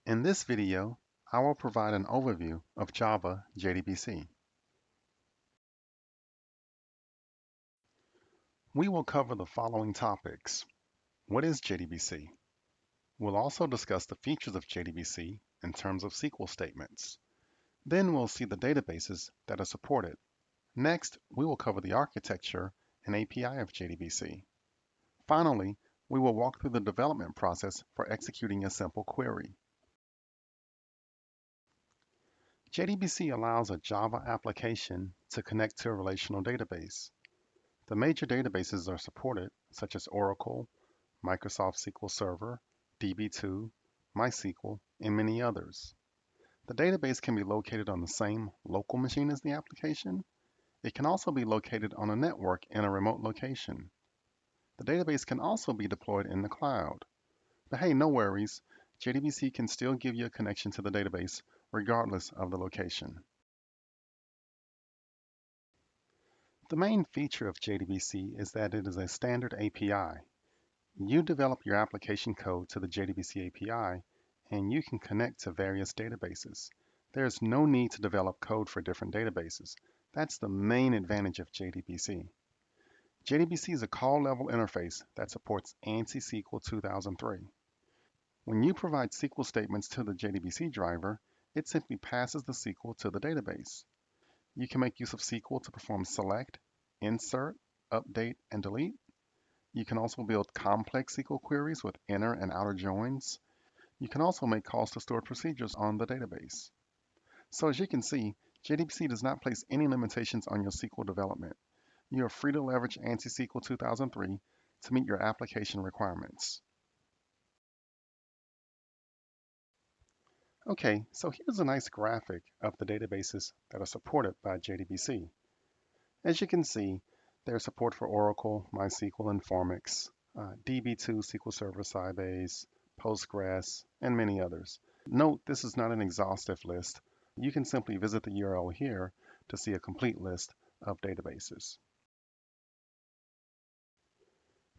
In this video, I will provide an overview of Java JDBC. We will cover the following topics. What is JDBC? We'll also discuss the features of JDBC in terms of SQL statements. Then we'll see the databases that are supported. Next, we will cover the architecture and API of JDBC. Finally, we will walk through the development process for executing a simple query. JDBC allows a Java application to connect to a relational database. The major databases are supported, such as Oracle, Microsoft SQL Server, DB2, MySQL, and many others. The database can be located on the same local machine as the application. It can also be located on a network in a remote location. The database can also be deployed in the cloud. But hey, no worries, JDBC can still give you a connection to the database regardless of the location. The main feature of JDBC is that it is a standard API. You develop your application code to the JDBC API, and you can connect to various databases. There's no need to develop code for different databases. That's the main advantage of JDBC. JDBC is a call-level interface that supports ANSI SQL 2003. When you provide SQL statements to the JDBC driver, it simply passes the SQL to the database. You can make use of SQL to perform select, insert, update, and delete. You can also build complex SQL queries with inner and outer joins. You can also make calls to stored procedures on the database. So as you can see, JDBC does not place any limitations on your SQL development. You are free to leverage ANSI SQL 2003 to meet your application requirements. Okay, so here's a nice graphic of the databases that are supported by JDBC. As you can see, there's support for Oracle, MySQL, and Formix, DB2, SQL Server, Sybase, Postgres, and many others. Note, this is not an exhaustive list. You can simply visit the URL here to see a complete list of databases.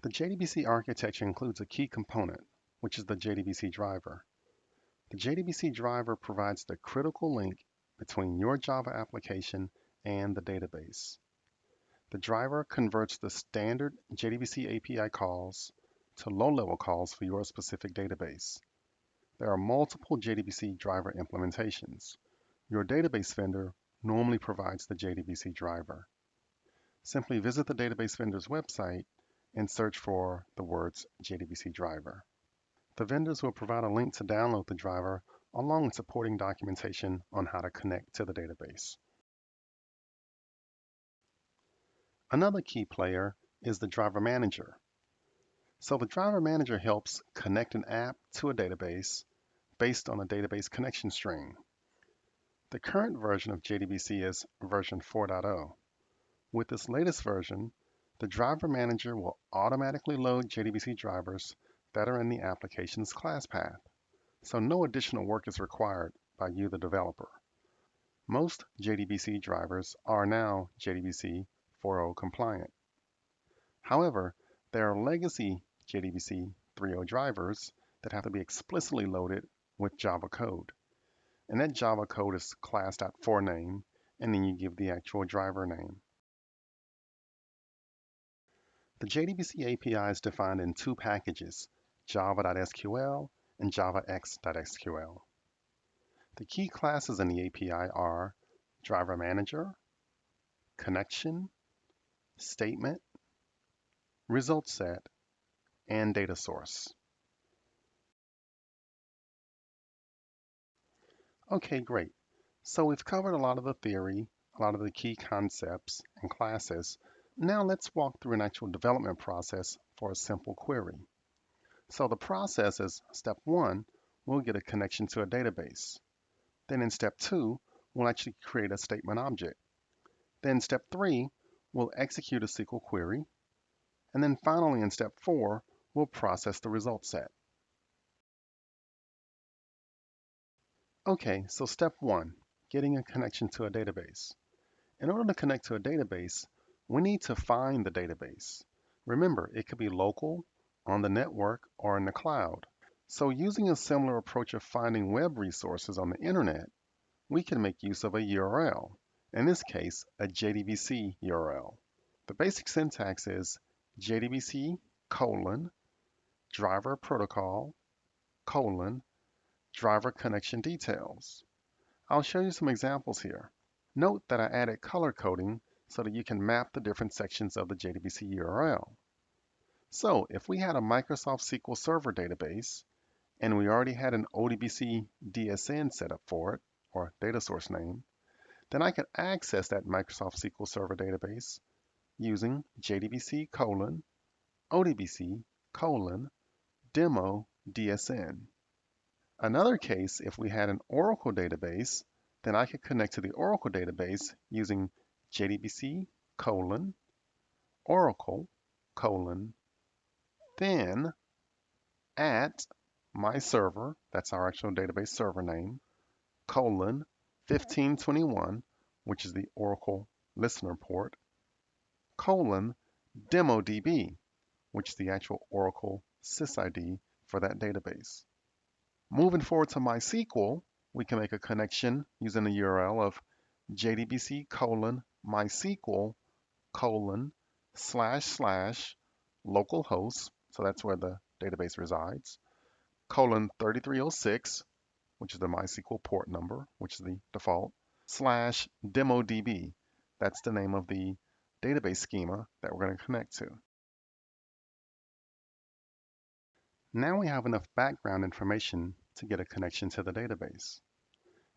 The JDBC architecture includes a key component, which is the JDBC driver. The JDBC driver provides the critical link between your Java application and the database. The driver converts the standard JDBC API calls to low-level calls for your specific database. There are multiple JDBC driver implementations. Your database vendor normally provides the JDBC driver. Simply visit the database vendor's website and search for the words JDBC driver. The vendors will provide a link to download the driver along with supporting documentation on how to connect to the database. Another key player is the driver manager. So the driver manager helps connect an app to a database based on a database connection string. The current version of JDBC is version 4.0. With this latest version, the driver manager will automatically load JDBC drivers that are in the application's class path, so no additional work is required by you, the developer. Most JDBC drivers are now JDBC 4.0 compliant. However, there are legacy JDBC 3.0 drivers that have to be explicitly loaded with Java code. And that Java code is class.4name, and then you give the actual driver name. The JDBC API is defined in two packages, java.sql and javax.sql. The key classes in the API are driver manager, connection, statement, result set, and data source. Okay, great. So we've covered a lot of the theory, a lot of the key concepts and classes. Now let's walk through an actual development process for a simple query. So the process is step 1, we'll get a connection to a database. Then in step 2, we'll actually create a statement object. Then step 3, we'll execute a SQL query. And then finally in step 4, we'll process the result set. Okay, so step 1, getting a connection to a database. In order to connect to a database, we need to find the database. Remember, it could be local, on the network, or in the cloud. So using a similar approach of finding web resources on the internet, we can make use of a URL, in this case, a JDBC URL. The basic syntax is JDBC colon driver protocol colon driver connection details. I'll show you some examples here. Note that I added color coding so that you can map the different sections of the JDBC URL. So if we had a Microsoft SQL Server database and we already had an ODBC DSN set up for it, or data source name, then I could access that Microsoft SQL Server database using JDBC colon ODBC colon demo DSN. Another case, if we had an Oracle database, then I could connect to the Oracle database using JDBC colon Oracle colon then at my server, that's our actual database server name, colon 1521, which is the Oracle listener port, colon DemoDB, which is the actual Oracle sysid for that database. Moving forward to MySQL, we can make a connection using the URL of JDBC colon MySQL colon / localhost, so that's where the database resides, colon 3306, which is the MySQL port number, which is the default, / DemoDB, that's the name of the database schema that we're going to connect to. Now we have enough background information to get a connection to the database.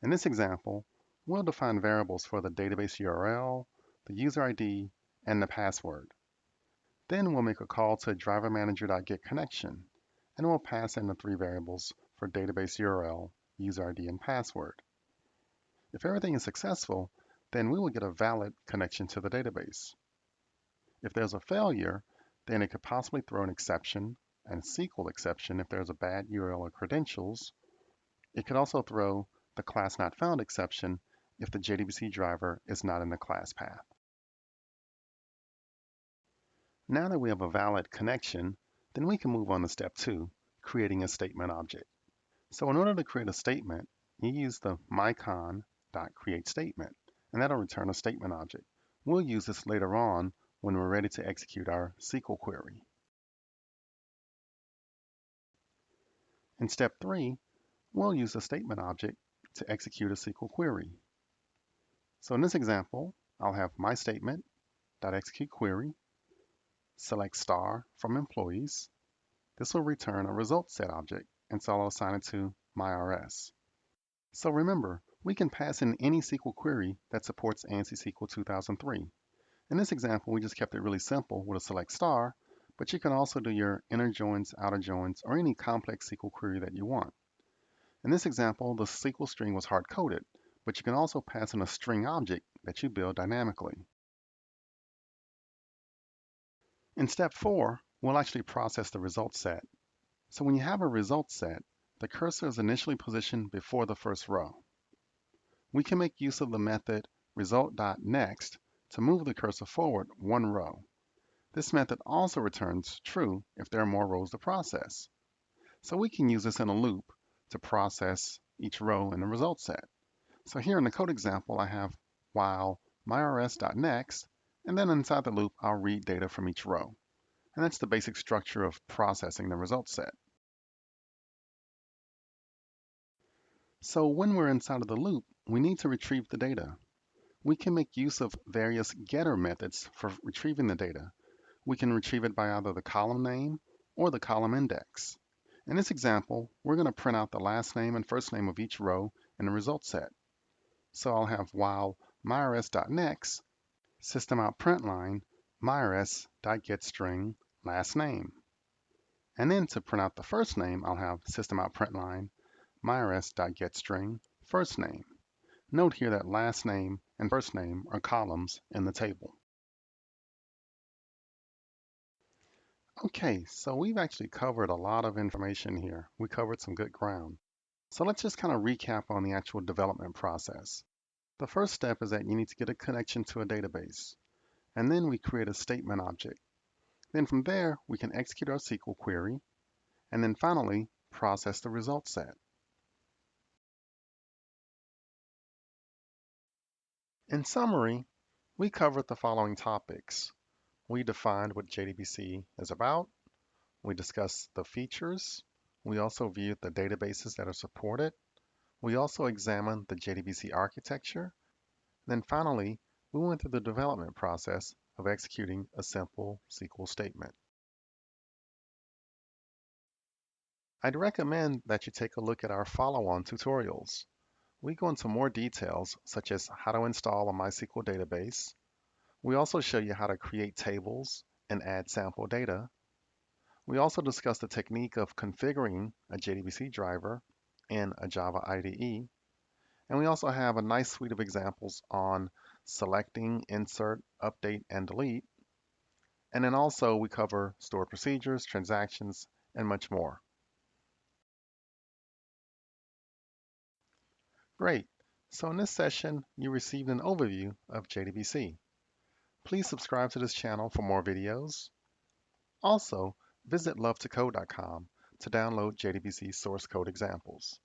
In this example, we'll define variables for the database URL, the user ID, and the password. Then we'll make a call to drivermanager.getConnection, and we'll pass in the three variables for database URL, user ID, and password. If everything is successful, then we will get a valid connection to the database. If there's a failure, then it could possibly throw an exception, and SQL exception if there's a bad URL or credentials. It could also throw the class not found exception if the JDBC driver is not in the class path. Now that we have a valid connection, then we can move on to step 2, creating a statement object. So in order to create a statement, you use the mycon.createStatement, and that'll return a statement object. We'll use this later on when we're ready to execute our SQL query. In step 3, we'll use the statement object to execute a SQL query. So in this example, I'll have my statement.execute query, select star from employees. This will return a result set object, and so I'll assign it to myRS. So remember, we can pass in any SQL query that supports ANSI SQL 2003. In this example, we just kept it really simple with a select star, but you can also do your inner joins, outer joins, or any complex SQL query that you want. In this example, the SQL string was hard-coded, but you can also pass in a string object that you build dynamically. In step 4, we'll actually process the result set. So when you have a result set, the cursor is initially positioned before the first row. We can make use of the method result.next to move the cursor forward one row. This method also returns true if there are more rows to process. So we can use this in a loop to process each row in the result set. So here in the code example, I have while myrs.next, and then inside the loop, I'll read data from each row. And that's the basic structure of processing the result set. So when we're inside of the loop, we need to retrieve the data. We can make use of various getter methods for retrieving the data. We can retrieve it by either the column name or the column index. In this example, we're going to print out the last name and first name of each row in the result set. So I'll have while myrs.next, system.out.println, myrs.getString last name. And then to print out the first name, I'll have system.out.println, myrs.getString first name. Note here that last name and first name are columns in the table. Okay, so we've actually covered a lot of information here. We covered some good ground. So let's just kind of recap on the actual development process. The first step is that you need to get a connection to a database. And then we create a statement object. Then from there, we can execute our SQL query. And then finally, process the result set. In summary, we covered the following topics. We defined what JDBC is about. We discussed the features. We also viewed the databases that are supported. We also examined the JDBC architecture. Then finally, we went through the development process of executing a simple SQL statement. I'd recommend that you take a look at our follow-on tutorials. We go into more details, such as how to install a MySQL database. We also show you how to create tables and add sample data. We also discuss the technique of configuring a JDBC driver in a Java IDE. And we also have a nice suite of examples on selecting, insert, update, and delete. And then also we cover stored procedures, transactions, and much more. Great. So in this session, you received an overview of JDBC. Please subscribe to this channel for more videos. Also, visit lovetocode.com to download JDBC source code examples.